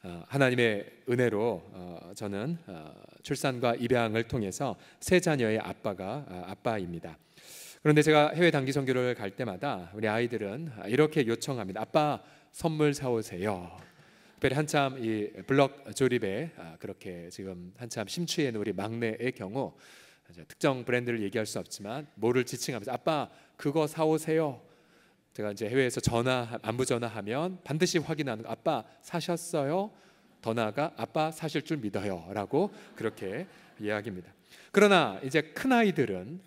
하나님의 은혜로 저는 출산과 입양을 통해서 세 자녀의 아빠입니다. 그런데 제가 해외 단기 선교를 갈 때마다 우리 아이들은 이렇게 요청합니다. 아빠, 선물 사오세요. 특별히 한참 이 블럭 조립에 그렇게 지금 한참 심취해 있는 우리 막내의 경우, 특정 브랜드를 얘기할 수 없지만 뭐를 지칭하면서 아빠 그거 사오세요. 제가 이제 해외에서 안부 전화하면 반드시 확인하는 거, 아빠 사셨어요? 더 나아가 아빠 사실 줄 믿어요 라고 그렇게 이야기합니다. 그러나 이제 큰 아이들은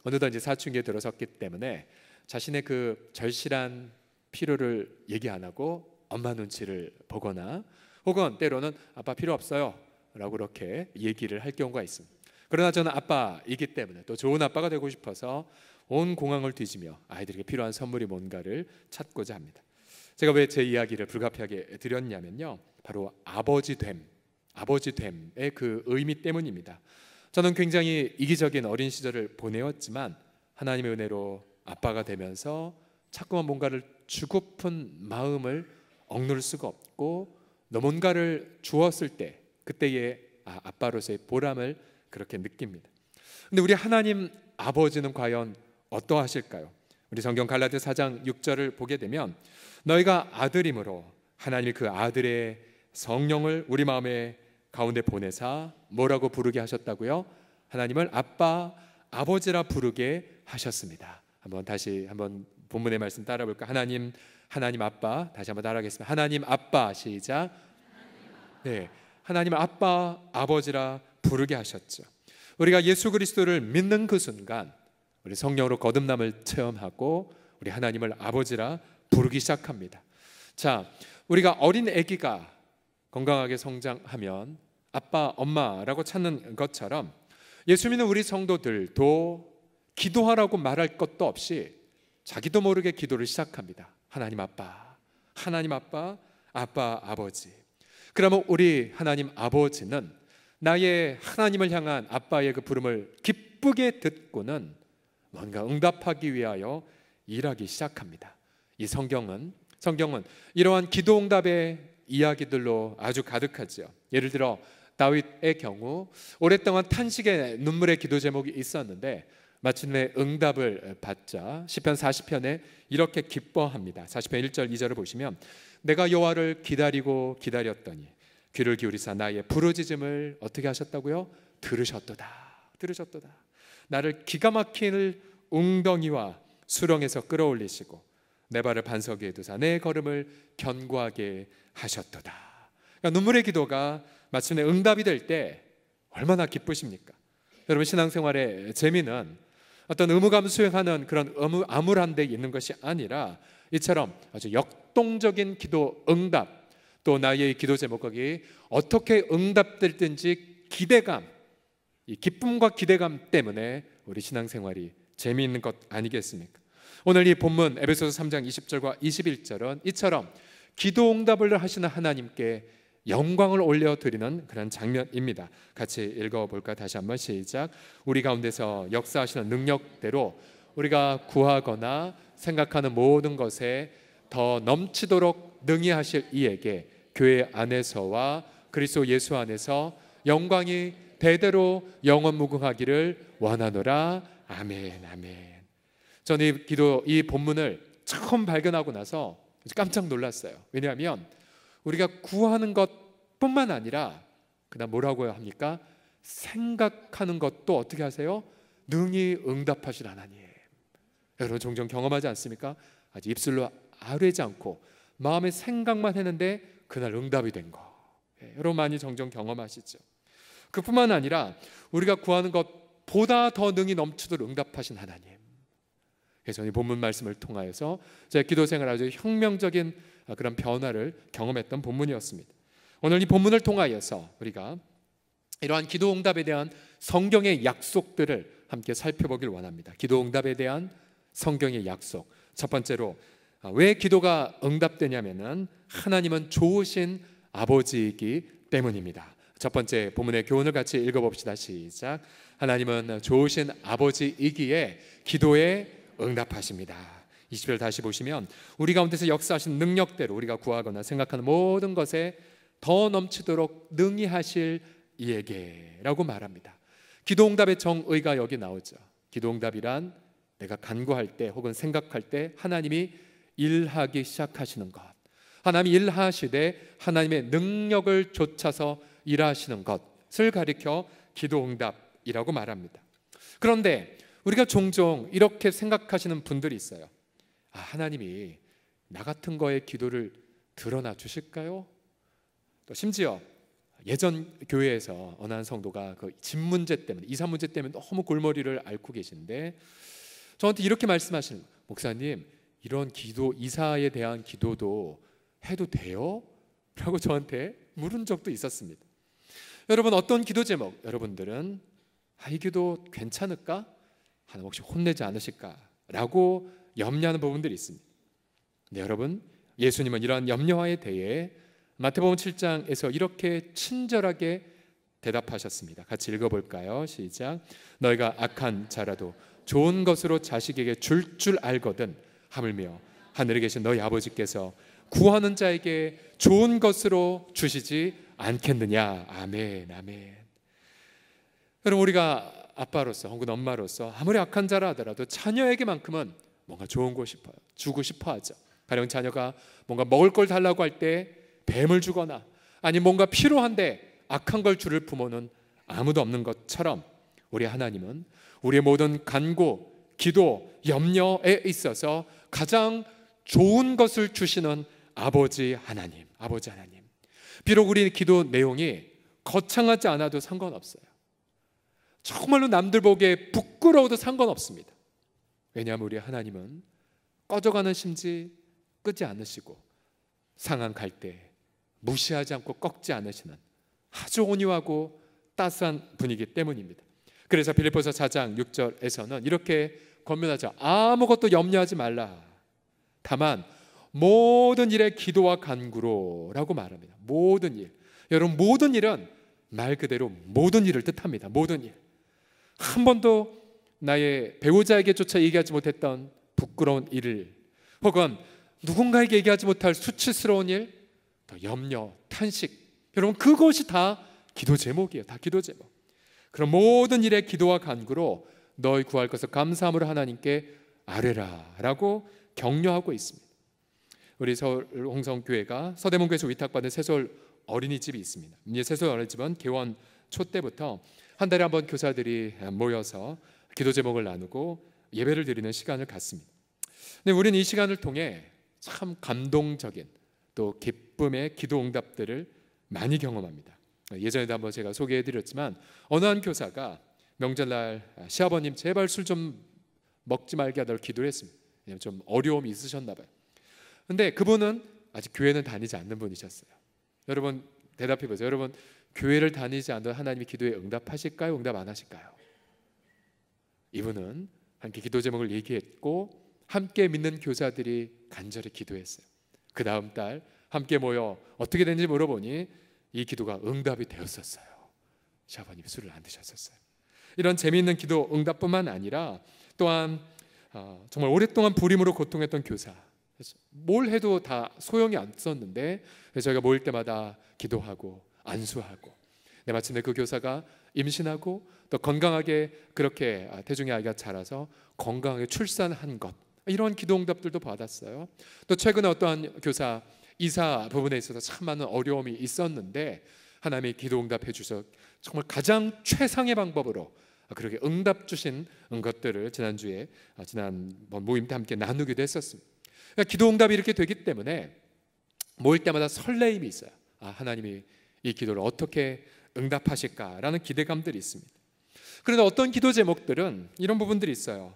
어느덧 이제 사춘기에 들어섰기 때문에 자신의 그 절실한 필요를 얘기 안 하고 엄마 눈치를 보거나 혹은 때로는 아빠 필요 없어요 라고 그렇게 얘기를 할 경우가 있습니다. 그러나 저는 아빠이기 때문에 또 좋은 아빠가 되고 싶어서 온 공항을 뒤지며 아이들에게 필요한 선물이 뭔가를 찾고자 합니다. 제가 왜 제 이야기를 불가피하게 드렸냐면요, 바로 아버지됨의 그 의미 때문입니다. 저는 굉장히 이기적인 어린 시절을 보내었지만 하나님의 은혜로 아빠가 되면서 자꾸만 뭔가를 주고픈 마음을 억누를 수가 없고, 뭔가를 주었을 때 그때의 아빠로서의 보람을 그렇게 느낍니다. 근데 우리 하나님 아버지는 과연 어떠하실까요? 우리 성경 갈라디아 4장 6절을 보게 되면 너희가 아들임으로 하나님이 그 아들의 성령을 우리 마음의 가운데 보내사 뭐라고 부르게 하셨다고요? 하나님을 아빠, 아버지라 부르게 하셨습니다. 다시 한번 본문의 말씀 따라 볼까? 하나님 아빠, 다시 한번 따라하겠습니다. 하나님 아빠, 시작. 네, 하나님 아빠, 아버지라 부르게 하셨죠. 우리가 예수 그리스도를 믿는 그 순간 우리 성령으로 거듭남을 체험하고 우리 하나님을 아버지라 부르기 시작합니다. 자, 우리가 어린 아기가 건강하게 성장하면 아빠, 엄마라고 찾는 것처럼 예수 믿는 우리 성도들도 기도하라고 말할 것도 없이 자기도 모르게 기도를 시작합니다. 하나님 아빠, 아빠, 아버지. 그러면 우리 하나님 아버지는 나의 하나님을 향한 아빠의 그 부름을 기쁘게 듣고는 뭔가 응답하기 위하여 일하기 시작합니다. 이 성경은 이러한 기도 응답의 이야기들로 아주 가득하죠. 예를 들어 다윗의 경우 오랫동안 탄식의 눈물의 기도 제목이 있었는데 마침내 응답을 받자 시편 40편에 이렇게 기뻐합니다. 40편 1절 2절을 보시면 내가 여호와를 기다렸더니 귀를 기울이사 나의 부르짖음을 어떻게 하셨다고요? 들으셨도다. 나를 기가 막힌 웅덩이와 수렁에서 끌어올리시고 내 발을 반석 위에 두사 내 걸음을 견고하게 하셨도다. 그러니까 눈물의 기도가 마침내 응답이 될 때 얼마나 기쁘십니까? 여러분, 신앙생활의 재미는 어떤 의무감 수행하는 그런 암울한 데 있는 것이 아니라 이처럼 아주 역동적인 기도 응답, 또 나의 기도 제목이 어떻게 응답될든지 이 기쁨과 기대감 때문에 우리 신앙생활이 재미있는 것 아니겠습니까? 오늘 이 본문 에베소서 3장 20절과 21절은 이처럼 기도 응답을 하시는 하나님께 영광을 올려드리는 그런 장면입니다. 같이 읽어볼까? 다시 한번 시작. 우리 가운데서 역사하시는 능력대로 우리가 구하거나 생각하는 모든 것에 더 넘치도록 능히 하실 이에게 교회 안에서와 그리스도 예수 안에서 영광이 대대로 영원무궁하기를 원하노라. 아멘, 아멘. 저는 이 본문을 처음 발견하고 나서 깜짝 놀랐어요. 왜냐하면 우리가 구하는 것뿐만 아니라 그다음 뭐라고 합니까? 생각하는 것도 어떻게 하세요? 능히 응답하실 하나님. 여러분 종종 경험하지 않습니까? 아직 입술로 아뢰지 않고 마음의 생각만 했는데 그날 응답이 된 거. 여러분 많이 종종 경험하시죠? 그뿐만 아니라 우리가 구하는 것보다 더 능히 넘치도록 응답하신 하나님. 그래서 이 본문 말씀을 통하여서 제 기도 생활 아주 혁명적인 그런 변화를 경험했던 본문이었습니다. 오늘 이 본문을 통하여서 우리가 이러한 기도 응답에 대한 성경의 약속들을 함께 살펴보길 원합니다. 기도 응답에 대한 성경의 약속. 첫 번째로 왜 기도가 응답되냐면은 하나님은 좋으신 아버지이기 때문입니다. 첫 번째 본문의 교훈을 같이 읽어봅시다. 시작. 하나님은 좋으신 아버지이기에 기도에 응답하십니다. 20절 다시 보시면 우리 가운데서 역사하신 능력대로 우리가 구하거나 생각하는 모든 것에 더 넘치도록 능히 하실 이에게라고 말합니다. 기도응답의 정의가 여기 나오죠. 기도응답이란 내가 간구할 때 혹은 생각할 때 하나님이 일하기 시작하시는 것, 하나님이 일하시되 하나님의 능력을 좇아서 일하시는 것을 가리켜 기도응답이라고 말합니다. 그런데 우리가 종종 이렇게 생각하시는 분들이 있어요. 하나님이 나 같은 거에 기도를 들어놔 주실까요? 또 심지어 예전 교회에서 어느 한 성도가 그 집 문제 때문에, 이사 문제 때문에 너무 골머리를 앓고 계신데 저한테 이렇게 말씀하시는 거예요. 목사님, 이런 기도, 이사에 대한 기도도 해도 돼요? 라고 저한테 물은 적도 있었습니다. 여러분, 어떤 기도 제목 여러분들은 이 기도 괜찮을까? 하나님 혹시 혼내지 않으실까? 라고 염려하는 부분들이 있습니다. 네, 여러분, 예수님은 이러한 염려와에 대해 마태복음 7장에서 이렇게 친절하게 대답하셨습니다. 같이 읽어볼까요? 시작. 너희가 악한 자라도 좋은 것으로 자식에게 줄 알거든 하물며 하늘에 계신 너희 아버지께서 구하는 자에게 좋은 것으로 주시지 않겠느냐. 아멘, 아멘. 여러분, 우리가 아빠로서 혹은 엄마로서 아무리 악한 자라 하더라도 자녀에게만큼은 뭔가 좋은 거 싶어요. 주고 싶어 하죠. 가령 자녀가 뭔가 먹을 걸 달라고 할 때 뱀을 주거나 아니 뭔가 필요한데 악한 걸 주를 부모는 아무도 없는 것처럼 우리 하나님은 우리의 모든 간구, 기도, 염려에 있어서 가장 좋은 것을 주시는 아버지 하나님, 아버지 하나님. 비록 우리 기도 내용이 거창하지 않아도 상관없어요. 정말로 남들 보기에 부끄러워도 상관없습니다. 왜냐하면 우리 하나님은 꺼져가는 심지 끄지 않으시고 상한 갈 때 무시하지 않고 꺾지 않으시는 아주 온유하고 따스한 분이기 때문입니다. 그래서 빌립보서 4장 6절에서는 이렇게 권면하죠. 아무것도 염려하지 말라. 다만 모든 일에 기도와 간구로 라고 말합니다. 모든 일. 여러분, 모든 일은 말 그대로 모든 일을 뜻합니다. 모든 일. 한 번도 나의 배우자에게조차 얘기하지 못했던 부끄러운 일을 혹은 누군가에게 얘기하지 못할 수치스러운 일, 더 염려, 탄식, 여러분 그것이 다 기도 제목이에요. 다 기도 제목. 그럼 모든 일에 기도와 간구로 너희 구할 것을 감사함으로 하나님께 아뢰라 라고 격려하고 있습니다. 우리 서울 홍성교회가 서대문교회에서 위탁받은 새솔 어린이집이 있습니다. 이 새솔 어린이집은 개원 초 때부터 한 달에 한 번 교사들이 모여서 기도 제목을 나누고 예배를 드리는 시간을 갖습니다. 근데 우리는 이 시간을 통해 참 감동적인 또 기쁨의 기도 응답들을 많이 경험합니다. 예전에도 한번 제가 소개해드렸지만 어느 한 교사가 명절날 시아버님 제발 술 좀 먹지 말게 하도록 기도를 했습니다. 왜냐하면 좀 어려움이 있으셨나 봐요. 근데 그분은 아직 교회는 다니지 않는 분이셨어요. 여러분 대답해 보세요. 여러분, 교회를 다니지 않는 하나님이 기도에 응답하실까요? 응답 안 하실까요? 이분은 함께 기도 제목을 얘기했고 함께 믿는 교사들이 간절히 기도했어요. 그 다음 달 함께 모여 어떻게 됐는지 물어보니 이 기도가 응답이 되었었어요. 시아버님이 술을 안 드셨었어요. 이런 재미있는 기도 응답뿐만 아니라 또한 정말 오랫동안 불임으로 고통했던 교사, 뭘 해도 다 소용이 안 썼는데 저희가 모일 때마다 기도하고 안수하고 마침내 그 교사가 임신하고 또 건강하게 그렇게 태중의 아이가 자라서 건강하게 출산한 것, 이런 기도 응답들도 받았어요. 또 최근에 어떠한 교사 이사 부분에 있어서 참 많은 어려움이 있었는데 하나님이 기도 응답해 주셔서 정말 가장 최상의 방법으로 그렇게 응답 주신 것들을 지난주에 지난번 모임 때 함께 나누기도 했었습니다. 그러니까 기도 응답이 이렇게 되기 때문에 모일 때마다 설레임이 있어요. 하나님이 이 기도를 어떻게 응답하실까라는 기대감들이 있습니다. 그런데 어떤 기도 제목들은 이런 부분들이 있어요.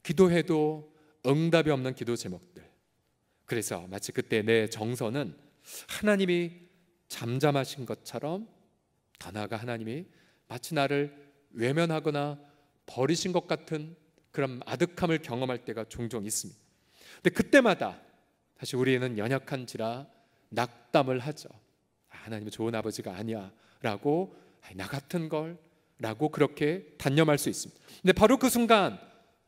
기도해도 응답이 없는 기도 제목들. 그래서 마치 그때 내 정서는 하나님이 잠잠하신 것처럼, 더 나아가 하나님이 마치 나를 외면하거나 버리신 것 같은 그런 아득함을 경험할 때가 종종 있습니다. 근데 그때마다 사실 우리는 연약한지라 낙담을 하죠. 하나님은 좋은 아버지가 아니야 라고, 나 같은 걸 라고 그렇게 단념할 수 있습니다. 근데 바로 그 순간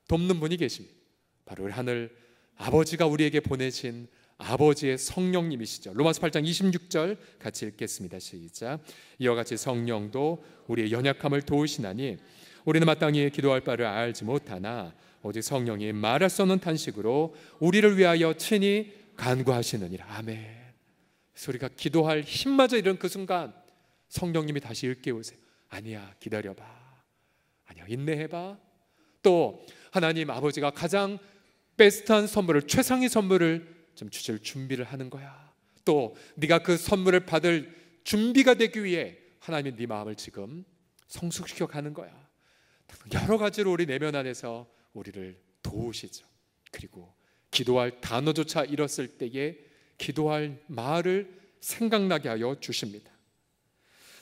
돕는 분이 계십니다. 바로 우리 하늘 아버지가 우리에게 보내신 아버지의 성령님이시죠. 로마서 8장 26절 같이 읽겠습니다. 시작. 이와 같이 성령도 우리의 연약함을 도우시나니 우리는 마땅히 기도할 바를 알지 못하나 오직 성령이 말할 수 없는 탄식으로 우리를 위하여 친히 간구하시느니라. 아멘. 우리가 기도할 힘마저 이런 그 순간 성령님이 다시 일깨우세요. 아니야, 기다려봐. 아니야, 인내해봐. 또 하나님 아버지가 가장 베스트한 선물을, 최상의 선물을 좀 주실 준비를 하는 거야. 또 네가 그 선물을 받을 준비가 되기 위해 하나님이 네 마음을 지금 성숙시켜 가는 거야. 여러 가지로 우리 내면 안에서 우리를 도우시죠. 그리고 기도할 단어조차 잃었을 때에 기도할 말을 생각나게 하여 주십니다.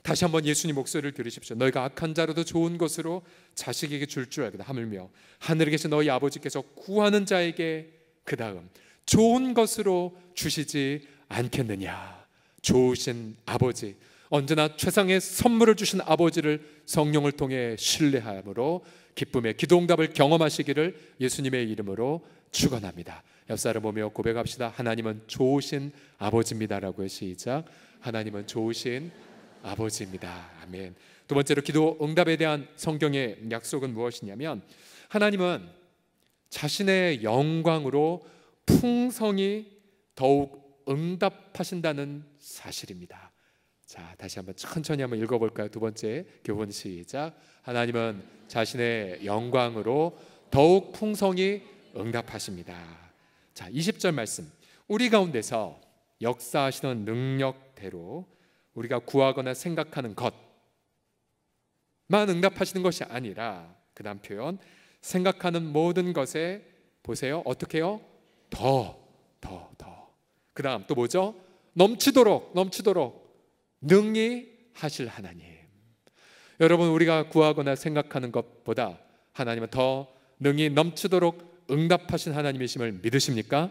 다시 한번 예수님 목소리를 들으십시오. 너희가 악한 자로도 좋은 것으로 자식에게 줄 줄 알거든. 하물며 하늘에 계신 너희 아버지께서 구하는 자에게 그 다음 좋은 것으로 주시지 않겠느냐. 좋으신 아버지, 언제나 최상의 선물을 주신 아버지를 성령을 통해 신뢰함으로 기쁨의 기도응답을 경험하시기를 예수님의 이름으로 축원합니다. 옆사람 보며 고백합시다. 하나님은 좋으신 아버지입니다라고요. 시작. 하나님은 좋으신 아버지입니다. 아멘. 두 번째로 기도 응답에 대한 성경의 약속은 무엇이냐면 하나님은 자신의 영광으로 풍성히 더욱 응답하신다는 사실입니다. 자, 다시 한번 천천히 한번 읽어볼까요? 두 번째 교본 시작. 하나님은 자신의 영광으로 더욱 풍성히 응답하십니다. 자, 20절 말씀. 우리 가운데서 역사하시는 능력대로 우리가 구하거나 생각하는 것만 응답하시는 것이 아니라 그 다음 표현, 생각하는 모든 것에 보세요. 어떻게 해요? 더. 그 다음 또 뭐죠? 넘치도록 능히 하실 하나님. 여러분, 우리가 구하거나 생각하는 것보다 하나님은 더 능히 넘치도록 응답하신 하나님이심을 믿으십니까?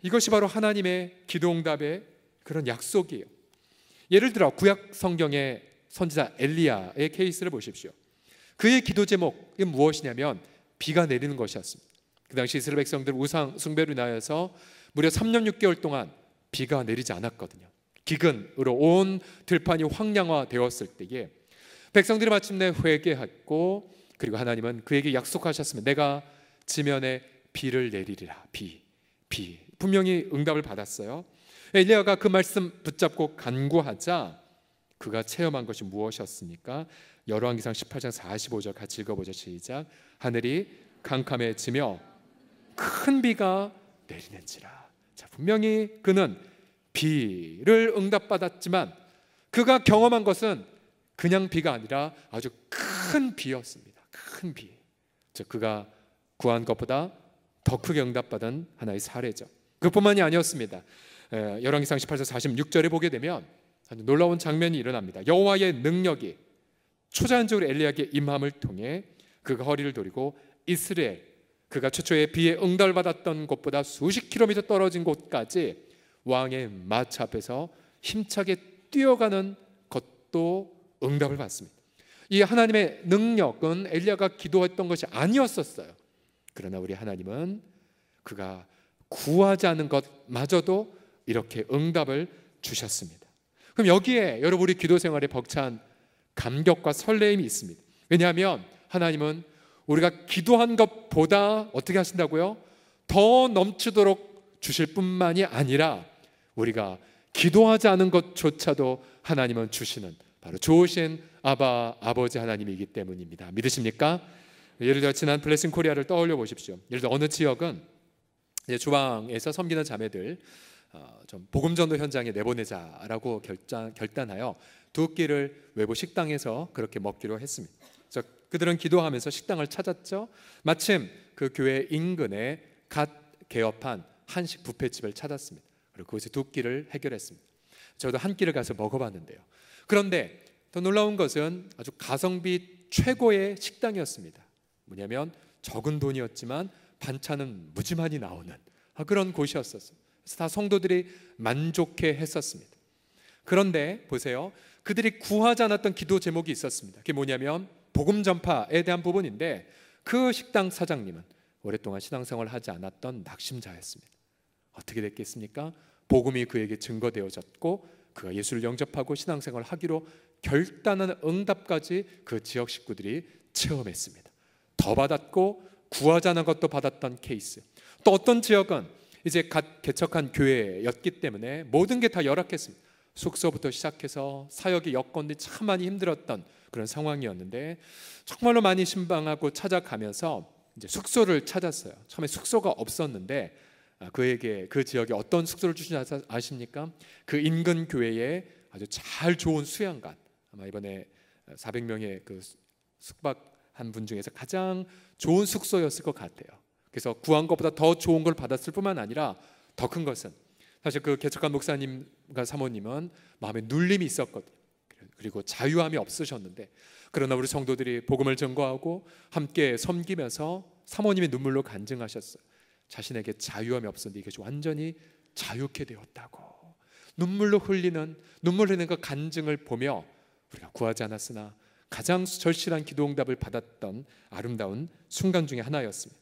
이것이 바로 하나님의 기도응답의 그런 약속이에요. 예를 들어 구약 성경의 선지자 엘리야의 케이스를 보십시오. 그의 기도 제목이 무엇이냐면 비가 내리는 것이었습니다. 그 당시 이스라엘 백성들 우상 숭배로 인하여서 무려 3년 6개월 동안 비가 내리지 않았거든요. 기근으로 온 들판이 황량화되었을 때에 백성들이 마침내 회개했고, 그리고 하나님은 그에게 약속하셨습니다. 내가 지면에 비를 내리리라. 비. 분명히 응답을 받았어요. 엘리야가 그 말씀 붙잡고 간구하자 그가 체험한 것이 무엇이었습니까? 열왕기상 18장 45절 같이 읽어보죠. 시작. 하늘이 캄캄해지며 큰 비가 내리는지라. 자, 분명히 그는 비를 응답받았지만 그가 경험한 것은 그냥 비가 아니라 아주 큰 비였습니다. 큰 비. 즉 그가 구한 것보다 더 크게 응답받은 하나의 사례죠. 그뿐만이 아니었습니다. 열왕기상 18장 46절에 보게 되면 아주 놀라운 장면이 일어납니다. 여호와의 능력이 초자연적으로 엘리야에게 임함을 통해 그가 허리를 돌리고 이스라엘, 그가 최초의 비에 응답을 받았던 곳보다 수십 킬로미터 떨어진 곳까지 왕의 마차 앞에서 힘차게 뛰어가는 것도 응답을 받습니다. 이 하나님의 능력은 엘리야가 기도했던 것이 아니었었어요. 그러나 우리 하나님은 그가 구하지 않은 것마저도 이렇게 응답을 주셨습니다. 그럼 여기에 여러분 우리 기도 생활에 벅찬 감격과 설레임이 있습니다. 왜냐하면 하나님은 우리가 기도한 것보다 어떻게 하신다고요? 더 넘치도록 주실 뿐만이 아니라 우리가 기도하지 않은 것조차도 하나님은 주시는 바로 좋으신 아버지 하나님이기 때문입니다. 믿으십니까? 예를 들어 지난 블레싱 코리아를 떠올려 보십시오. 예를 들어 어느 지역은 주방에서 섬기는 자매들 좀 복음 전도 현장에 내보내자라고 결단하여 두 끼를 외부 식당에서 그렇게 먹기로 했습니다. 그래서 그들은 기도하면서 식당을 찾았죠. 마침 그 교회 인근에 갓 개업한 한식 뷔페집을 찾았습니다. 그리고 그곳에 두 끼를 해결했습니다. 저도 한 끼를 가서 먹어봤는데요. 그런데 더 놀라운 것은 아주 가성비 최고의 식당이었습니다. 뭐냐면 적은 돈이었지만 반찬은 무지만이 나오는 그런 곳이었었어요. 그래서 다 성도들이 만족해 했었습니다. 그런데 보세요, 그들이 구하지 않았던 기도 제목이 있었습니다. 그게 뭐냐면 복음 전파에 대한 부분인데 그 식당 사장님은 오랫동안 신앙생활을 하지 않았던 낙심자였습니다. 어떻게 됐겠습니까? 복음이 그에게 증거되어졌고 그가 예수를 영접하고 신앙생활을 하기로 결단하는 응답까지 그 지역 식구들이 체험했습니다. 더 받았고 구하지 않은 것도 받았던 케이스. 또 어떤 지역은 이제 갓 개척한 교회였기 때문에 모든 게 다 열악했습니다. 숙소부터 시작해서 사역의 여건들이 참 많이 힘들었던 그런 상황이었는데 정말로 많이 신방하고 찾아가면서 이제 숙소를 찾았어요. 처음에 숙소가 없었는데 그에게 그 지역에 어떤 숙소를 주시는지 아십니까? 그 인근 교회에 아주 잘 좋은 수양관, 아마 이번에 400명의 그 숙박한 분 중에서 가장 좋은 숙소였을 것 같아요. 그래서 구한 것보다 더 좋은 걸 받았을 뿐만 아니라 더 큰 것은 사실 그 개척한 목사님과 사모님은 마음에 눌림이 있었거든요. 그리고 자유함이 없으셨는데 그러나 우리 성도들이 복음을 전거하고 함께 섬기면서 사모님이 눈물로 간증하셨어요. 자신에게 자유함이 없었는데 이게 완전히 자유케 되었다고. 눈물 흘리는 그 간증을 보며 우리가 구하지 않았으나 가장 절실한 기도 응답을 받았던 아름다운 순간 중에 하나였습니다.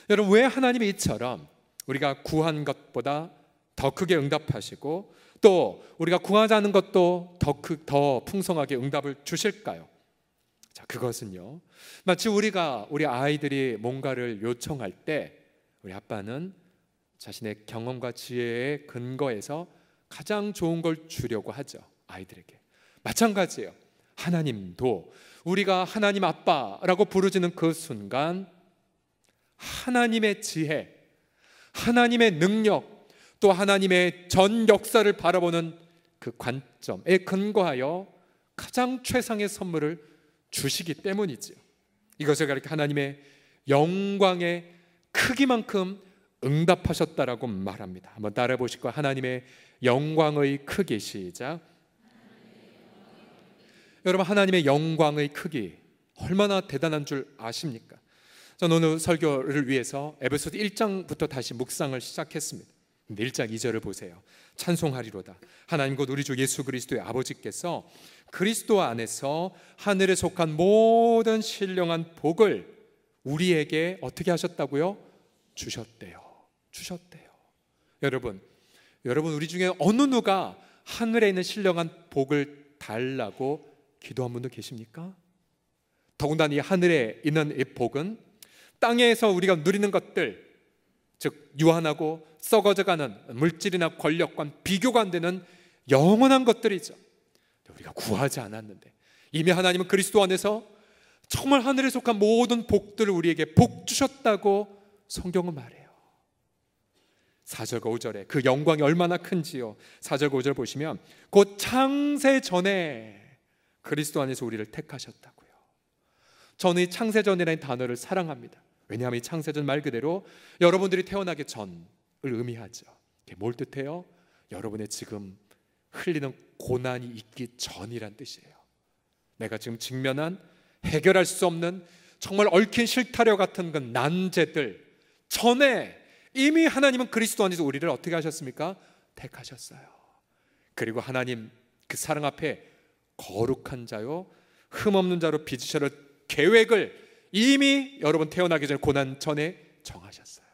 여러분, 왜 하나님이 이처럼 우리가 구한 것보다 더 크게 응답하시고 또 우리가 구하지 않은 것도 더 풍성하게 응답을 주실까요? 자, 그것은요, 마치 우리 아이들이 뭔가를 요청할 때 우리 아빠는 자신의 경험과 지혜에 근거해서 가장 좋은 걸 주려고 하죠. 아이들에게. 마찬가지예요. 하나님도 우리가 하나님 아빠라고 부르짖는 그 순간 하나님의 지혜, 하나님의 능력, 또 하나님의 전 역사를 바라보는 그 관점에 근거하여 가장 최상의 선물을 주시기 때문이지요. 이것을 가리켜 하나님의 영광의 크기만큼 응답하셨다라고 말합니다. 한번 따라해 보실 거예요. 하나님의 영광의 크기. 시작. 여러분, 하나님의 영광의 크기 얼마나 대단한 줄 아십니까? 저는 오늘 설교를 위해서 에베소서 1장부터 다시 묵상을 시작했습니다. 근데 1장 2절을 보세요. 찬송하리로다. 하나님 곧 우리 주 예수 그리스도의 아버지께서 그리스도 안에서 하늘에 속한 모든 신령한 복을 우리에게 어떻게 하셨다고요? 주셨대요. 여러분 우리 중에 어느 누가 하늘에 있는 신령한 복을 달라고 기도한 분도 계십니까? 더군다나 이 하늘에 있는 이 복은 땅에서 우리가 누리는 것들, 즉 유한하고 썩어져가는 물질이나 권력과 비교가 안 되는 영원한 것들이죠. 우리가 구하지 않았는데 이미 하나님은 그리스도 안에서 정말 하늘에 속한 모든 복들을 우리에게 복 주셨다고 성경은 말해요. 4절과 5절에 그 영광이 얼마나 큰지요. 4절과 5절 보시면 곧 창세 전에 그리스도 안에서 우리를 택하셨다고요. 저는 이 창세 전이라는 단어를 사랑합니다. 왜냐하면 이 창세전 말 그대로 여러분들이 태어나기 전을 의미하죠. 이게 뭘 뜻해요? 여러분의 지금 흘리는 고난이 있기 전이란 뜻이에요. 내가 지금 직면한 해결할 수 없는 정말 얽힌 실타래 같은 그 난제들 전에 이미 하나님은 그리스도 안에서 우리를 어떻게 하셨습니까? 택하셨어요. 그리고 하나님 그 사랑 앞에 거룩한 자요 흠없는 자로 빚으셔를 계획을 이미 여러분 태어나기 전에 고난 전에 정하셨어요.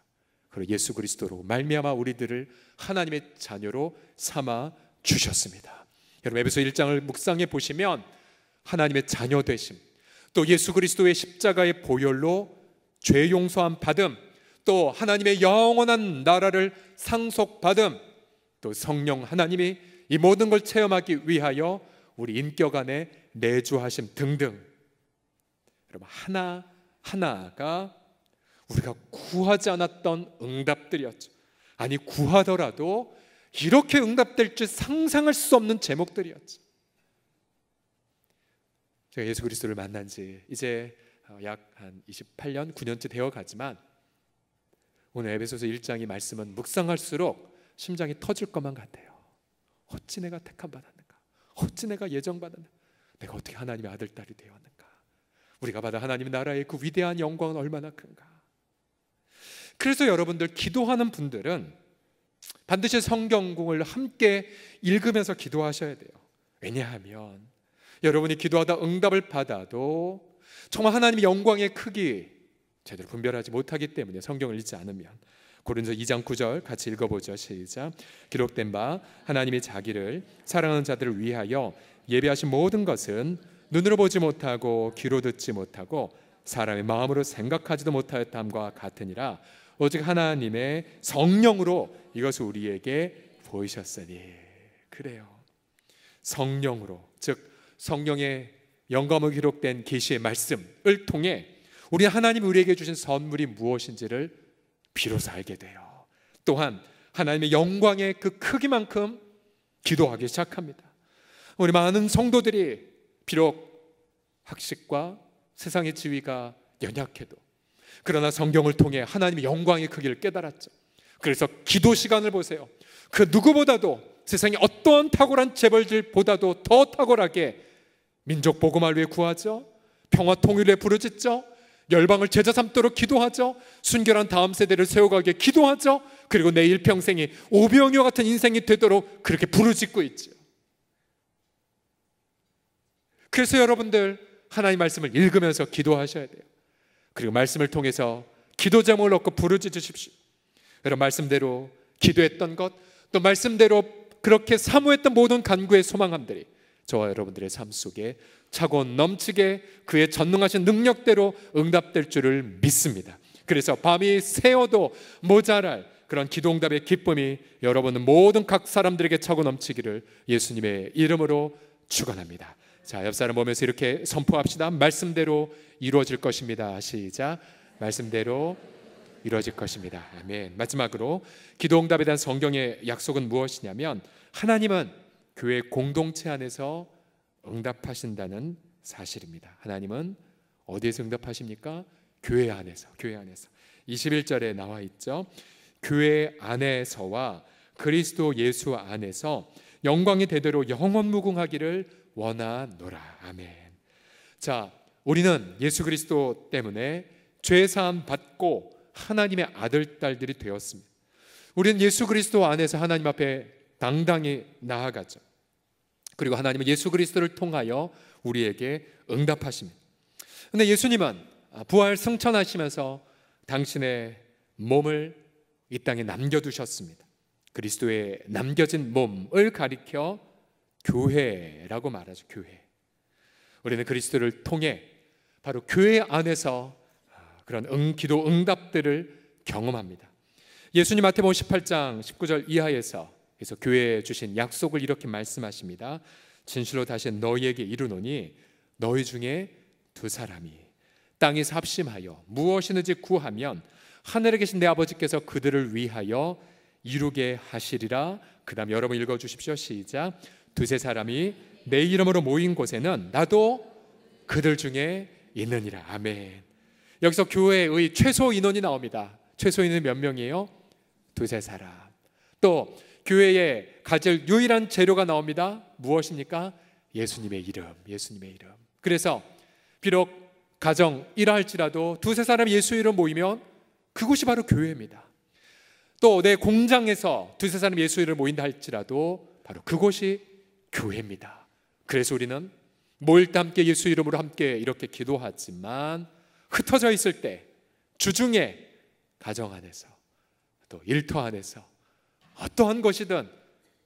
그리고 예수 그리스도로 말미암아 우리들을 하나님의 자녀로 삼아 주셨습니다. 여러분 에베소 1장을 묵상해 보시면 하나님의 자녀 되심, 또 예수 그리스도의 십자가의 보혈로 죄 용서함 받음, 또 하나님의 영원한 나라를 상속받음, 또 성령 하나님이 이 모든 걸 체험하기 위하여 우리 인격 안에 내주하심 등등, 여러분 하나하나가 우리가 구하지 않았던 응답들이었죠. 아니 구하더라도 이렇게 응답될 줄 상상할 수 없는 제목들이었죠. 제가 예수 그리스도를 만난 지 이제 약 한 28년, 9년째 되어 가지만 오늘 에베소서 1장의 말씀은 묵상할수록 심장이 터질 것만 같아요. 어찌 내가 택함 받았는가? 어찌 내가 예정 받았는가? 내가 어떻게 하나님의 아들 딸이 되었는가? 우리가 받아 하나님의 나라의 그 위대한 영광은 얼마나 큰가? 그래서 여러분들 기도하는 분들은 반드시 성경을 함께 읽으면서 기도하셔야 돼요. 왜냐하면 여러분이 기도하다 응답을 받아도 정말 하나님의 영광의 크기 제대로 분별하지 못하기 때문에 성경을 읽지 않으면 고린도서 2장 9절 같이 읽어보죠. 시작. 기록된 바 하나님이 자기를 사랑하는 자들을 위하여 예비하신 모든 것은 눈으로 보지 못하고 귀로 듣지 못하고 사람의 마음으로 생각하지도 못하였다함과 같으니라. 오직 하나님의 성령으로 이것을 우리에게 보이셨으니. 그래요. 성령으로, 즉 성령의 영감으로 기록된 계시의 말씀을 통해 우리 하나님이 우리에게 주신 선물이 무엇인지를 비로소 알게 돼요. 또한 하나님의 영광의 그 크기만큼 기도하기 시작합니다. 우리 많은 성도들이 비록 학식과 세상의 지위가 연약해도 그러나 성경을 통해 하나님의 영광의 크기를 깨달았죠. 그래서 기도 시간을 보세요. 그 누구보다도 세상의 어떠한 탁월한 재벌들보다도 더 탁월하게 민족 복음을 위해 구하죠. 평화 통일에 부르짖죠. 열방을 제자 삼도록 기도하죠. 순결한 다음 세대를 세워가게 기도하죠. 그리고 내 일평생이 오병이와 같은 인생이 되도록 그렇게 부르짖고 있죠. 그래서 여러분들 하나님 말씀을 읽으면서 기도하셔야 돼요. 그리고 말씀을 통해서 기도 제목을 얻고 부르짖으십시오. 여러분 말씀대로 기도했던 것, 또 말씀대로 그렇게 사모했던 모든 간구의 소망함들이 저와 여러분들의 삶 속에 차고 넘치게 그의 전능하신 능력대로 응답될 줄을 믿습니다. 그래서 밤이 새어도 모자랄 그런 기도응답의 기쁨이 여러분 모든 각 사람들에게 차고 넘치기를 예수님의 이름으로 축원합니다. 자, 옆 사람 보면서 이렇게 선포합시다. 말씀대로 이루어질 것입니다. 시작. 말씀대로 이루어질 것입니다. 아멘. 마지막으로 기도응답에 대한 성경의 약속은 무엇이냐면 하나님은 교회 공동체 안에서 응답하신다는 사실입니다. 하나님은 어디에서 응답하십니까? 교회 안에서. 교회 안에서. 21절에 나와 있죠. 교회 안에서와 그리스도 예수 안에서 영광이 대대로 영원무궁하기를 원하노라. 아멘. 자, 우리는 예수 그리스도 때문에 죄사함 받고 하나님의 아들 딸들이 되었습니다. 우리는 예수 그리스도 안에서 하나님 앞에 당당히 나아가죠. 그리고 하나님은 예수 그리스도를 통하여 우리에게 응답하십니다. 그런데 예수님은 부활 승천하시면서 당신의 몸을 이 땅에 남겨두셨습니다. 그리스도의 남겨진 몸을 가리켜 교회라고 말하죠. 교회. 우리는 그리스도를 통해 바로 교회 안에서 그런 기도 응답들을 경험합니다. 예수님 마태복음 18장 19절 이하에서 그래서 교회에 주신 약속을 이렇게 말씀하십니다. 진실로 다시 너희에게 이르노니 너희 중에 두 사람이 땅에서 합심하여 무엇이든지 구하면 하늘에 계신 내 아버지께서 그들을 위하여 이루게 하시리라. 그 다음 여러분 읽어주십시오. 시작. 두세 사람이 내 이름으로 모인 곳에는 나도 그들 중에 있느니라. 아멘. 여기서 교회의 최소 인원이 나옵니다. 최소 인원이 몇 명이에요? 두세 사람. 또 교회에 가질 유일한 재료가 나옵니다. 무엇입니까? 예수님의 이름. 예수님의 이름. 그래서 비록 가정 일할지라도 두세 사람 예수 이름 모이면 그곳이 바로 교회입니다. 또 내 공장에서 두세 사람 예수 이름 모인다 할지라도 바로 그곳이 교회입니다. 그래서 우리는 모일 때 함께 예수 이름으로 함께 이렇게 기도하지만 흩어져 있을 때 주중에 가정 안에서 또 일터 안에서 어떠한 것이든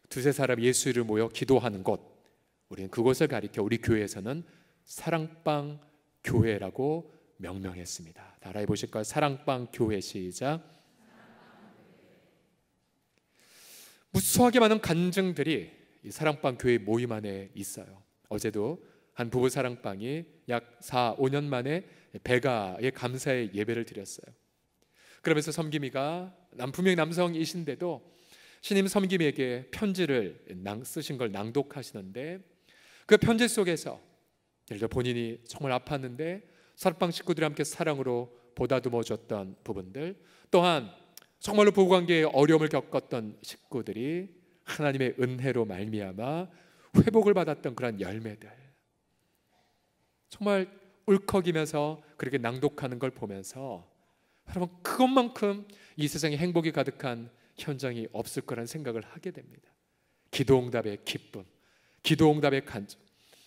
두세 사람 예수 이름을 모여 기도하는 곳, 우리는 그곳을 가리켜 우리 교회에서는 사랑방 교회라고 명명했습니다. 따라해 보실까요? 사랑방 교회. 시작. 무수하게 많은 간증들이 이 사랑방 교회 모임 안에 있어요. 어제도 한 부부 사랑방이 약 4, 5년 만에 배가의 감사의 예배를 드렸어요. 그러면서 섬김이가 분명히 남성이신데도 신임 섬김에게 편지를 쓰신 걸 낭독하시는데 그 편지 속에서 예를 들어 본인이 정말 아팠는데 사랑방 식구들이 함께 사랑으로 보다듬어줬던 부분들, 또한 정말로 부부관계에 어려움을 겪었던 식구들이 하나님의 은혜로 말미암아 회복을 받았던 그런 열매들, 정말 울컥이면서 그렇게 낭독하는 걸 보면서 여러분 그것만큼 이 세상에 행복이 가득한 현장이 없을 거라는 생각을 하게 됩니다. 기도응답의 기쁨, 기도응답의 간절,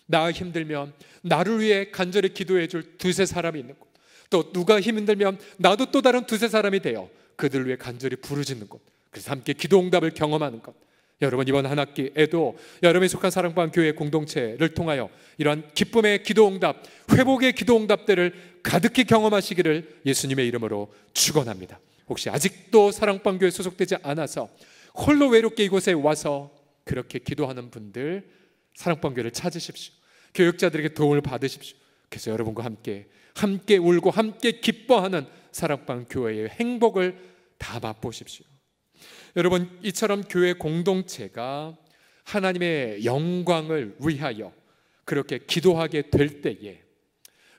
나 힘들면 나를 위해 간절히 기도해 줄 두세 사람이 있는 곳, 또 누가 힘들면 나도 또 다른 두세 사람이 되어 그들 위해 간절히 부르짖는 것, 그래서 함께 기도 응답을 경험하는 것. 여러분, 이번 한 학기에도 여러분이 속한 사랑방 교회 공동체를 통하여 이러한 기쁨의 기도 응답, 회복의 기도 응답들을 가득히 경험하시기를 예수님의 이름으로 축원합니다. 혹시 아직도 사랑방 교회에 소속되지 않아서 홀로 외롭게 이곳에 와서 그렇게 기도하는 분들, 사랑방 교회를 찾으십시오. 교육자들에게 도움을 받으십시오. 그래서 여러분과 함께 울고 함께 기뻐하는 사랑방 교회의 행복을 다 맛보십시오. 여러분, 이처럼 교회 공동체가 하나님의 영광을 위하여 그렇게 기도하게 될 때에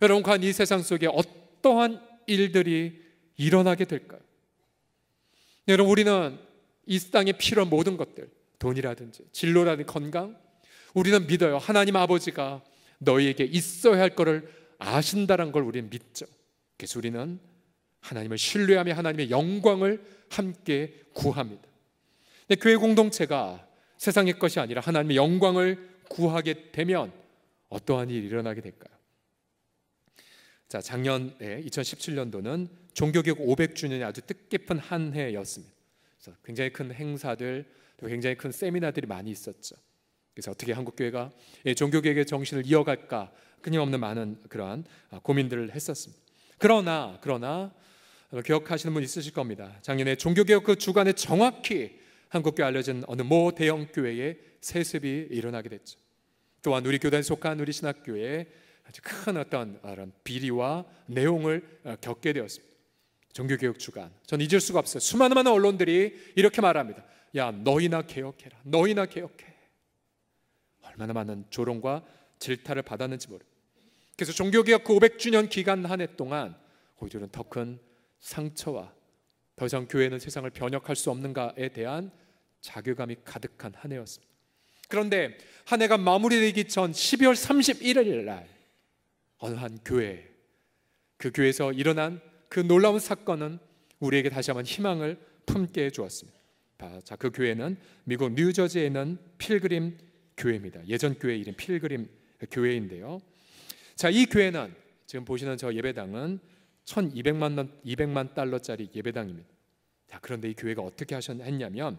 여러분, 과연 이 세상 속에 어떠한 일들이 일어나게 될까요? 여러분, 우리는 이 땅에 필요한 모든 것들, 돈이라든지 진로라든지 건강, 우리는 믿어요. 하나님 아버지가 너희에게 있어야 할 것을 아신다는 걸 우리는 믿죠. 그래서 우리는 하나님을 신뢰하며 하나님의 영광을 함께 구합니다. 근데 교회 공동체가 세상의 것이 아니라 하나님의 영광을 구하게 되면 어떠한 일이 일어나게 될까요? 자, 작년에 2017년도는 종교개혁 500주년이 아주 뜻깊은 한 해였습니다. 그래서 굉장히 큰 행사들, 또 굉장히 큰 세미나들이 많이 있었죠. 그래서 어떻게 한국교회가 종교개혁의 정신을 이어갈까 끊임없는 많은 그러한 고민들을 했었습니다. 그러나 기억하시는 분 있으실 겁니다. 작년에 종교개혁 그 주간에 정확히 한국교회 알려진 어느 모 대형 교회에 세습이 일어나게 됐죠. 또한 우리 교단에 속한 우리 신학교에 아주 큰 어떤 비리와 내용을 겪게 되었습니다. 종교개혁 주간, 저는 잊을 수가 없어요. 수많은 언론들이 이렇게 말합니다. 야, 너희나 개혁해라, 너희나 개혁해. 얼마나 많은 조롱과 질타를 받았는지 모릅니다. 그래서 종교개혁 그 500주년 기간 한 해 동안 오히려 더 큰 상처와 더 이상 교회는 세상을 변혁할 수 없는가에 대한 자괴감이 가득한 한 해였습니다. 그런데 한 해가 마무리되기 전 12월 31일 날 어느 한 교회, 그 교회에서 일어난 그 놀라운 사건은 우리에게 다시 한번 희망을 품게 해주었습니다. 자, 그 교회는 미국 뉴저지에 있는 필그림 교회입니다. 예전 교회 이름 필그림 교회인데요. 자, 이 교회는 지금 보시는 저 예배당은 1,200만 달러짜리 예배당입니다. 자, 그런데 이 교회가 어떻게 했냐면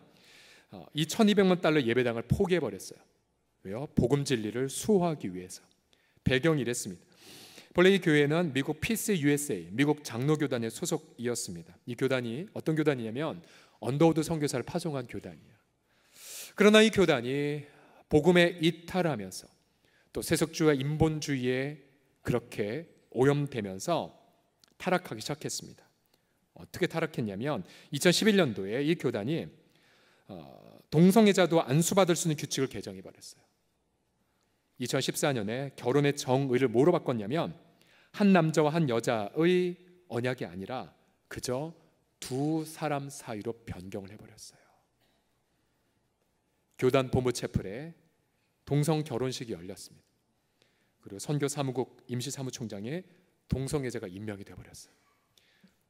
이 1,200만 달러 예배당을 포기해버렸어요. 왜요? 복음 진리를 수호하기 위해서. 배경이 이랬습니다. 본래 이 교회는 미국 피스 USA, 미국 장로교단의 소속이었습니다. 이 교단이 어떤 교단이냐면 언더우드 선교사를 파송한 교단이에요. 그러나 이 교단이 복음에 이탈하면서 또 세속주의와 인본주의에 그렇게 오염되면서 타락하기 시작했습니다. 어떻게 타락했냐면 2011년도에 이 교단이 동성애자도 안수받을 수 있는 규칙을 개정해버렸어요. 2014년에 결혼의 정의를 뭐로 바꿨냐면 한 남자와 한 여자의 언약이 아니라 그저 두 사람 사이로 변경을 해버렸어요. 교단 본부 채플에 동성 결혼식이 열렸습니다. 그리고 선교 사무국 임시사무총장에 동성애자가 임명이 되어버렸어요.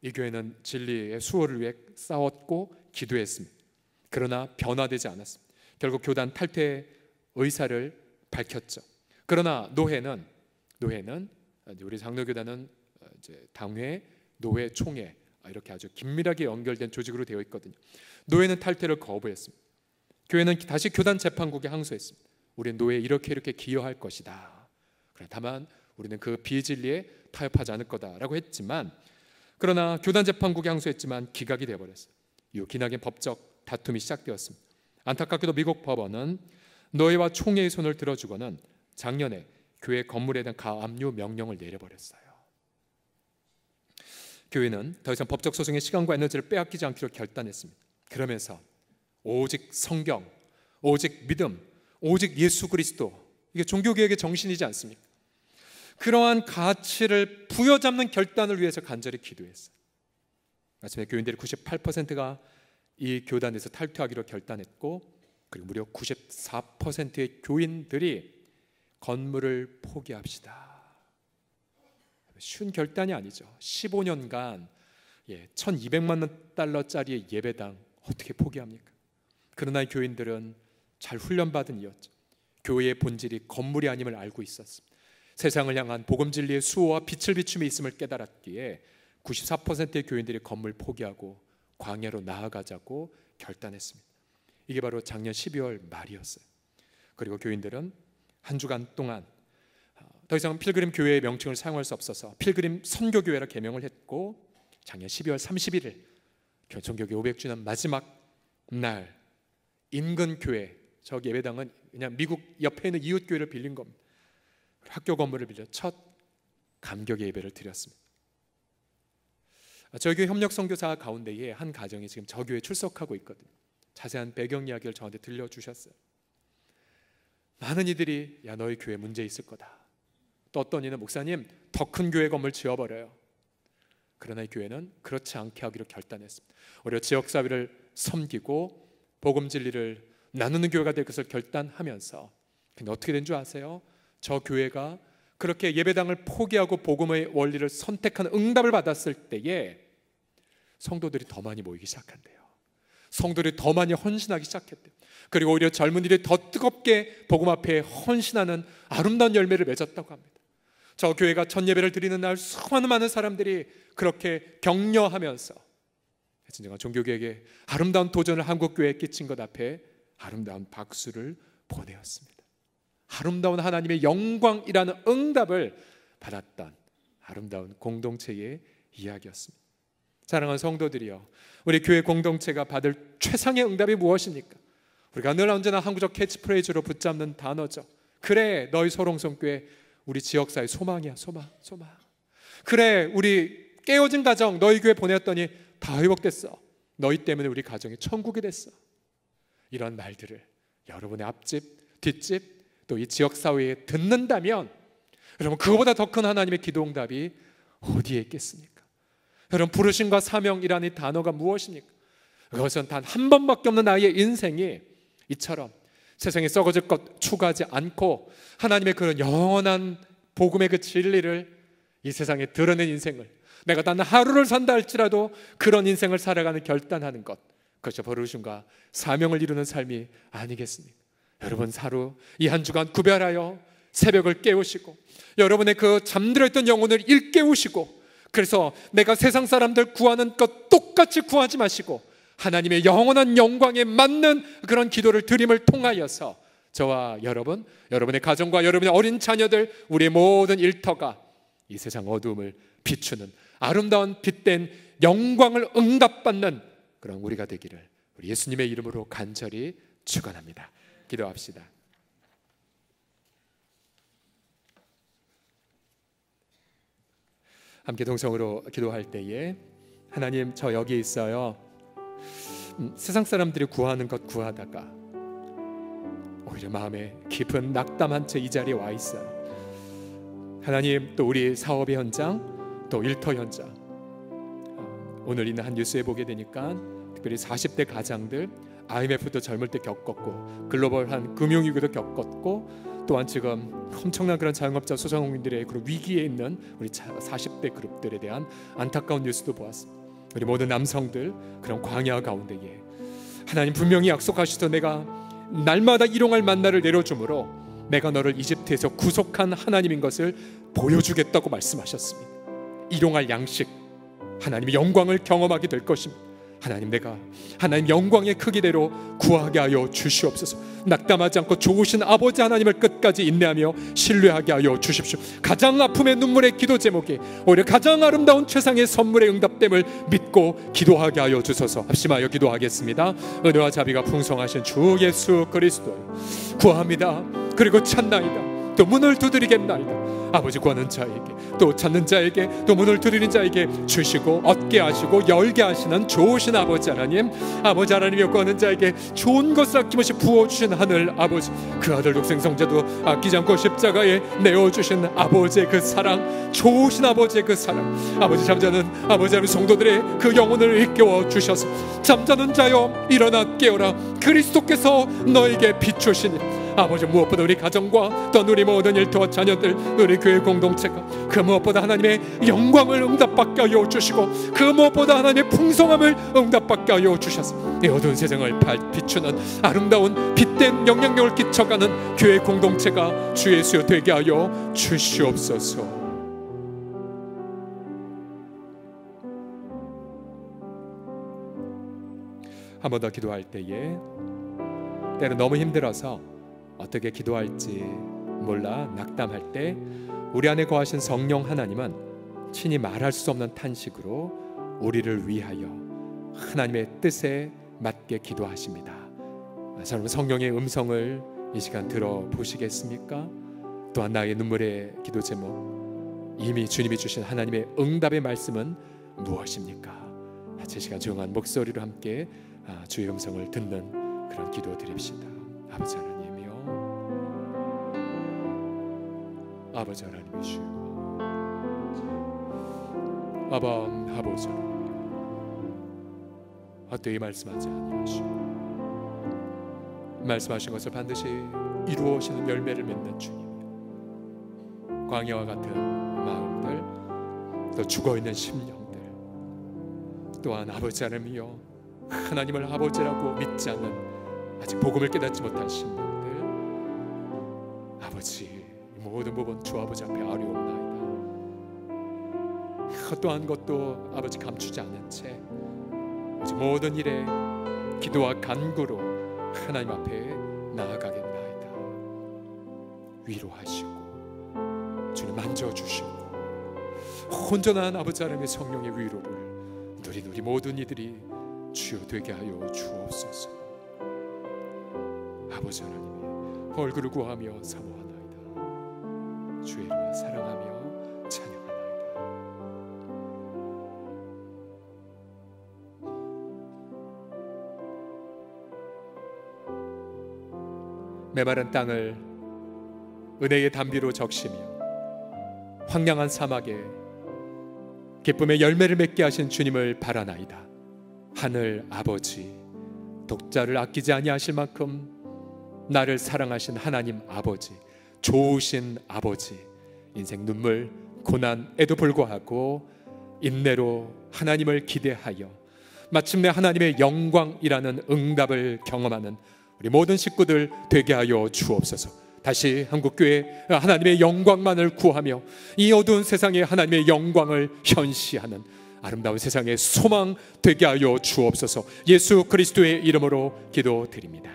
이 교회는 진리의 수호를 위해 싸웠고 기도했습니다. 그러나 변화되지 않았습니다. 결국 교단 탈퇴 의사를 밝혔죠. 그러나 노회는 우리 장로교단은 이제 당회, 노회, 총회 이렇게 아주 긴밀하게 연결된 조직으로 되어 있거든요. 노회는 탈퇴를 거부했습니다. 교회는 다시 교단 재판국에 항소했습니다. 우리는 노회에 이렇게 기여할 것이다. 다만 우리는 그 비진리에 타협하지 않을 거다라고 했지만, 그러나 교단 재판국에 항소했지만 기각이 되어버렸어요. 이후 기나긴 법적 다툼이 시작되었습니다. 안타깝게도 미국 법원은 노회와 총회의 손을 들어주고는 작년에 교회 건물에 대한 가압류 명령을 내려버렸어요. 교회는 더 이상 법적 소송의 시간과 에너지를 빼앗기지 않기로 결단했습니다. 그러면서 오직 성경, 오직 믿음, 오직 예수 그리스도, 이게 종교개혁의 정신이지 않습니까? 그러한 가치를 부여잡는 결단을 위해서 간절히 기도했어요. 마침내 교인들의 98%가 이 교단에서 탈퇴하기로 결단했고, 그리고 무려 94%의 교인들이 건물을 포기합시다. 쉬운 결단이 아니죠. 15년간 1,200만 달러짜리 예배당 어떻게 포기합니까? 그러나 이 교인들은 잘 훈련받은 이였죠. 교회의 본질이 건물이 아님을 알고 있었습니다. 세상을 향한 복음 진리의 수호와 빛을 비춤에 있음을 깨달았기에 94%의 교인들이 건물 포기하고 광야로 나아가자고 결단했습니다. 이게 바로 작년 12월 말이었어요. 그리고 교인들은 한 주간 동안 더 이상 필그림 교회의 명칭을 사용할 수 없어서 필그림 선교교회라 개명을 했고, 작년 12월 31일 교천교회 500주년 마지막 날 인근 교회, 저기 예배당은 그냥 미국 옆에 있는 이웃 교회를 빌린 겁니다. 학교 건물을 빌려 첫 감격의 예배를 드렸습니다. 저희 교회 협력 선교사 가운데에 한 가정이 지금 저 교회에 출석하고 있거든요. 자세한 배경 이야기를 저한테 들려주셨어요. 많은 이들이 야, 너희 교회 문제 있을 거다. 또 어떤 이는 목사님 더 큰 교회 건물 지어버려요. 그러나 이 교회는 그렇지 않게 하기로 결단했습니다. 오히려 지역사회를 섬기고 복음 진리를 나누는 교회가 될 것을 결단하면서, 근데 어떻게 된 줄 아세요? 저 교회가 그렇게 예배당을 포기하고 복음의 원리를 선택한 응답을 받았을 때에 성도들이 더 많이 모이기 시작한대요. 성도들이 더 많이 헌신하기 시작했대요. 그리고 오히려 젊은이들이 더 뜨겁게 복음 앞에 헌신하는 아름다운 열매를 맺었다고 합니다. 저 교회가 첫 예배를 드리는 날 수많은 많은 사람들이 그렇게 격려하면서 진정한 종교개혁의 아름다운 도전을 한국교회에 끼친 것 앞에 아름다운 박수를 보내었습니다. 아름다운 하나님의 영광이라는 응답을 받았던 아름다운 공동체의 이야기였습니다. 사랑하는 성도들이여, 우리 교회 공동체가 받을 최상의 응답이 무엇입니까? 우리가 늘 언제나 한국적 캐치프레이즈로 붙잡는 단어죠. 그래, 너희 소롱성교회 우리 지역사회 소망이야. 소망. 그래, 우리 깨어진 가정 너희 교회 보냈더니 다 회복됐어. 너희 때문에 우리 가정이 천국이 됐어. 이런 말들을 여러분의 앞집, 뒷집, 또 이 지역사회에 듣는다면 여러분, 그거보다 더 큰 하나님의 기도응답이 어디에 있겠습니까? 여러분, 부르심과 사명이라는 이 단어가 무엇입니까? 그것은 단 한 번밖에 없는 나의 인생이 이처럼 세상에 썩어질 것 추구하지 않고 하나님의 그런 영원한 복음의 그 진리를 이 세상에 드러낸 인생을, 내가 단 하루를 산다 할지라도 그런 인생을 살아가는 결단하는 것, 그것이 부르심과 사명을 이루는 삶이 아니겠습니까? 여러분, 하루 이 한 주간 구별하여 새벽을 깨우시고 여러분의 그 잠들어있던 영혼을 일깨우시고, 그래서 내가 세상 사람들 구하는 것 똑같이 구하지 마시고 하나님의 영원한 영광에 맞는 그런 기도를 드림을 통하여서 저와 여러분, 여러분의 가정과 여러분의 어린 자녀들, 우리의 모든 일터가 이 세상 어두움을 비추는 아름다운 빛된 영광을 응답받는 그런 우리가 되기를 우리 예수님의 이름으로 간절히 축원합니다. 기도합시다. 함께 동성으로 기도할 때에, 하나님, 저 여기 있어요. 세상 사람들이 구하는 것 구하다가 오히려 마음에 깊은 낙담한 채 이 자리에 와 있어요. 하나님, 또 우리 사업의 현장, 또 일터 현장, 오늘 있는 한 뉴스에 보게 되니까 특별히 40대 가장들, IMF도 젊을 때 겪었고 글로벌한 금융위기도 겪었고, 또한 지금 엄청난 그런 자영업자 소상공인들의 그런 위기에 있는 우리 40대 그룹들에 대한 안타까운 뉴스도 보았습니다. 우리 모든 남성들 그런 광야 가운데에 하나님 분명히 약속하셔서 내가 날마다 일용할 만나를 내려주므로 내가 너를 이집트에서 구속한 하나님인 것을 보여주겠다고 말씀하셨습니다. 일용할 양식, 하나님의 영광을 경험하게 될 것입니다. 하나님, 내가 하나님 영광의 크기대로 구하게 하여 주시옵소서. 낙담하지 않고 좋으신 아버지 하나님을 끝까지 인내하며 신뢰하게 하여 주십시오. 가장 아픔의 눈물의 기도 제목이 오히려 가장 아름다운 최상의 선물의 응답됨을 믿고 기도하게 하여 주소서. 합심하여 기도하겠습니다. 은혜와 자비가 풍성하신 주 예수 그리스도 구합니다. 그리고 찾나이다. 또 문을 두드리겠나이다. 아버지, 구하는 자에게, 또 찾는 자에게, 또 문을 두드리는 자에게 주시고 얻게 하시고 열게 하시는 좋으신 아버지 하나님, 아버지 하나님이 구하는 자에게 좋은 것을 아낌없이 부어주신 하늘 아버지, 그 아들 독생 성자도 아끼지 않고 십자가에 내어주신 아버지의 그 사랑, 좋으신 아버지의 그 사랑, 아버지, 잠자는 아버지 하나님 성도들의 그 영혼을 일깨워 주셔서 잠자는 자여 일어나 깨어라. 그리스도께서 너에게 비추시니 아버지, 무엇보다 우리 가정과 또 우리 모든 일터와 자녀들, 우리 교회 공동체가 그 무엇보다 하나님의 영광을 응답받게 하여 주시고 그 무엇보다 하나님의 풍성함을 응답받게 하여 주셔서 이 어두운 세상을 비추는 아름다운 빛된 영향력을 끼쳐가는 교회 공동체가 주 예수 되게 하여 주시옵소서. 한 번 더 기도할 때에 때로 너무 힘들어서 어떻게 기도할지 몰라 낙담할 때 우리 안에 거하신 성령 하나님은 친히 말할 수 없는 탄식으로 우리를 위하여 하나님의 뜻에 맞게 기도하십니다. 여러분, 성령의 음성을 이 시간 들어보시겠습니까? 또한 나의 눈물의 기도 제목, 이미 주님이 주신 하나님의 응답의 말씀은 무엇입니까? 제 시간 조용한 목소리로 함께 주의 음성을 듣는 그런 기도 드립시다. 아버지 하나님이여, 아버지 하나님이시여, 아바 아버지 하나님이여, 헛되이 말씀하지 아니하시고 말씀하신 것을 반드시 이루어지는 열매를 맺는 주님, 광야와 같은 마음들, 또 죽어있는 심령들, 또한 아버지 하나님이여 하나님을 아버지라고 믿지 않는 아직 복음을 깨닫지 못한 심령들, 아버지 모든 부분 주 아버지 앞에 아뢰옵나이다. 어떠한 것도 아버지 감추지 않은 채 모든 일에 기도와 간구로 하나님 앞에 나아가겠나이다. 위로하시고 주님 만져주시고 온전한 아버지 하나님의 성령의 위로를 누린 우리 모든 이들이 주여 되게 하여 주옵소서. 아버지 하나님의 얼굴을 구하며 사모하나이다. 주의 이름을 사랑하며 찬양하나이다. 메마른 땅을 은혜의 담비로 적시며 황량한 사막에 기쁨의 열매를 맺게 하신 주님을 바라나이다. 하늘 아버지, 독자를 아끼지 아니하실 만큼 나를 사랑하신 하나님 아버지, 좋으신 아버지, 인생 눈물 고난에도 불구하고 인내로 하나님을 기대하여 마침내 하나님의 영광이라는 응답을 경험하는 우리 모든 식구들 되게 하여 주옵소서. 다시 한국교회 하나님의 영광만을 구하며 이 어두운 세상에 하나님의 영광을 현시하는 아름다운 세상의 소망 되게 하여 주옵소서. 예수 그리스도의 이름으로 기도드립니다.